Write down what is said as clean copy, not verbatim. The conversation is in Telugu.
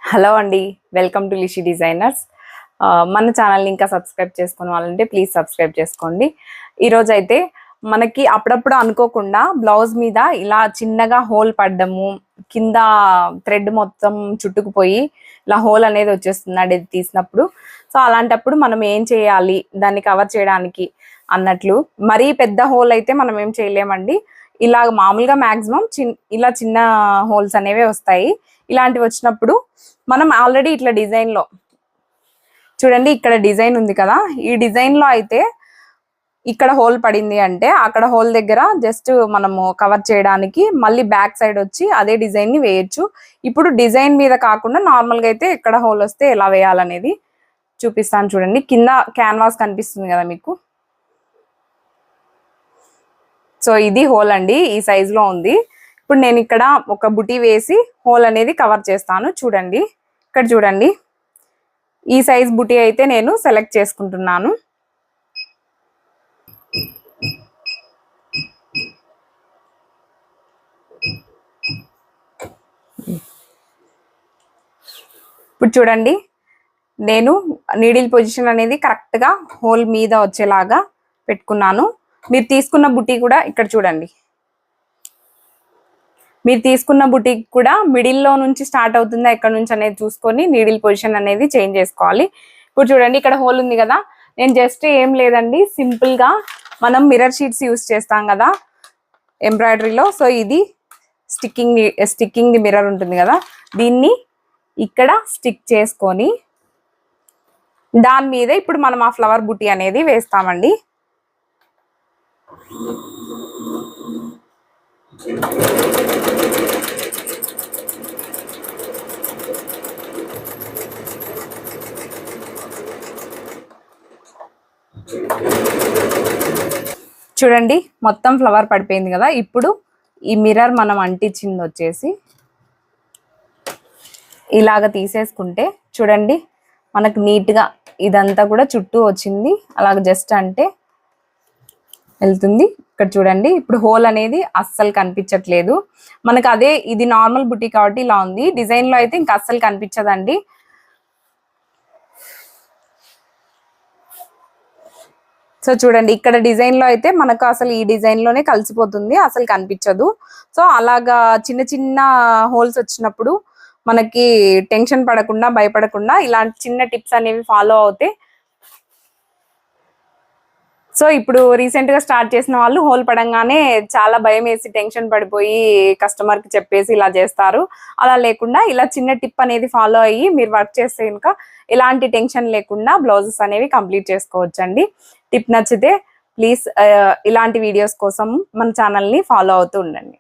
హలో అండి, వెల్కమ్ టు లిషి డిజైనర్స్. మన ఛానల్ని ఇంకా సబ్స్క్రైబ్ చేసుకునే వాళ్ళంటే ప్లీజ్ సబ్స్క్రైబ్ చేసుకోండి. ఈరోజు అయితే మనకి అప్పుడప్పుడు అనుకోకుండా బ్లౌజ్ మీద ఇలా చిన్నగా హోల్ పడ్డము, కింద థ్రెడ్ మొత్తం చుట్టుకుపోయి ఇలా హోల్ అనేది వచ్చేస్తుంది అది తీసినప్పుడు. సో అలాంటప్పుడు మనం ఏం చేయాలి దాన్ని కవర్ చేయడానికి అన్నట్లు. మరీ పెద్ద హోల్ అయితే మనం ఏం చేయలేమండి. ఇలా మామూలుగా మ్యాక్సిమం ఇలా చిన్న హోల్స్ అనేవి వస్తాయి. ఇలాంటివి వచ్చినప్పుడు మనం ఆల్రెడీ ఇట్లా డిజైన్లో చూడండి, ఇక్కడ డిజైన్ ఉంది కదా, ఈ డిజైన్లో అయితే ఇక్కడ హోల్ పడింది అంటే అక్కడ హోల్ దగ్గర జస్ట్ మనము కవర్ చేయడానికి మళ్ళీ బ్యాక్ సైడ్ వచ్చి అదే డిజైన్ని వేయచ్చు. ఇప్పుడు డిజైన్ మీద కాకుండా నార్మల్గా అయితే ఇక్కడ హోల్ వస్తే ఎలా వేయాలనేది చూపిస్తాను. చూడండి, కింద క్యాన్వాస్ కనిపిస్తుంది కదా మీకు. సో ఇది హోల్ అండి, ఈ సైజులో ఉంది. ఇప్పుడు నేను ఇక్కడ ఒక బుటీ వేసి హోల్ అనేది కవర్ చేస్తాను. చూడండి, ఇక్కడ చూడండి, ఈ సైజ్ బుటీ అయితే నేను సెలెక్ట్ చేసుకుంటున్నాను. ఇప్పుడు చూడండి, నేను నీడిల్ పొజిషన్ అనేది కరెక్ట్గా హోల్ మీద వచ్చేలాగా పెట్టుకున్నాను. మీరు తీసుకున్న బుటీ కూడా ఇక్కడ చూడండి, మీరు తీసుకున్న బుటీక్ కూడా మిడిల్లో నుంచి స్టార్ట్ అవుతుందా ఎక్కడ నుంచి అనేది చూసుకొని నీడిల్ పొజిషన్ అనేది చేంజ్ చేసుకోవాలి. ఇప్పుడు చూడండి, ఇక్కడ హోల్ ఉంది కదా, నేను జస్ట్ ఏం లేదండి, సింపుల్గా మనం మిర్రర్ షీట్స్ యూస్ చేస్తాం కదా ఎంబ్రాయిడరీలో. సో ఇది స్టిక్కింగ్ ది మిర్రర్ ఉంటుంది కదా, దీన్ని ఇక్కడ స్టిక్ చేసుకొని దాని మీద ఇప్పుడు మనం ఆ ఫ్లవర్ బుటీ అనేది వేస్తామండి. చూడండి, మొత్తం ఫ్లవర్ పడిపోయింది కదా. ఇప్పుడు ఈ మిర్రర్ మనం అంటించింది వచ్చేసి ఇలాగ తీసేసుకుంటే చూడండి, మనకు నీట్గా ఇదంతా కూడా చుట్టూ వచ్చింది. అలాగ జస్ట్ అంటే వెళ్తుంది. ఇక్కడ చూడండి, ఇప్పుడు హోల్ అనేది అస్సలు కనిపించట్లేదు మనకు. అదే ఇది నార్మల్ బుటీ కాబట్టి ఇలా ఉంది, డిజైన్లో అయితే ఇంకా అస్సలు కనిపించదండి. సో చూడండి, ఇక్కడ డిజైన్లో అయితే మనకు అసలు ఈ డిజైన్లోనే కలిసిపోతుంది, అసలు కనిపించదు. సో అలాగా చిన్న చిన్న హోల్స్ వచ్చినప్పుడు మనకి టెన్షన్ పడకుండా, భయపడకుండా ఇలాంటి చిన్న టిప్స్ అనేవి ఫాలో అవుతే. సో ఇప్పుడు రీసెంట్గా స్టార్ట్ చేసిన వాళ్ళు హోల్ పడంగానే చాలా భయం వేసి టెన్షన్ పడిపోయి కస్టమర్కి చెప్పేసి ఇలా చేస్తారు. అలా లేకుండా ఇలా చిన్న టిప్ అనేది ఫాలో అయ్యి మీరు వర్క్ చేస్తే కనుక ఎలాంటి టెన్షన్ లేకుండా బ్లౌజెస్ అనేవి కంప్లీట్ చేసుకోవచ్చండి. టిప్ నచ్చితే ప్లీజ్ ఇలాంటి వీడియోస్ కోసం మన ఛానల్ని ఫాలో అవుతూ ఉండండి.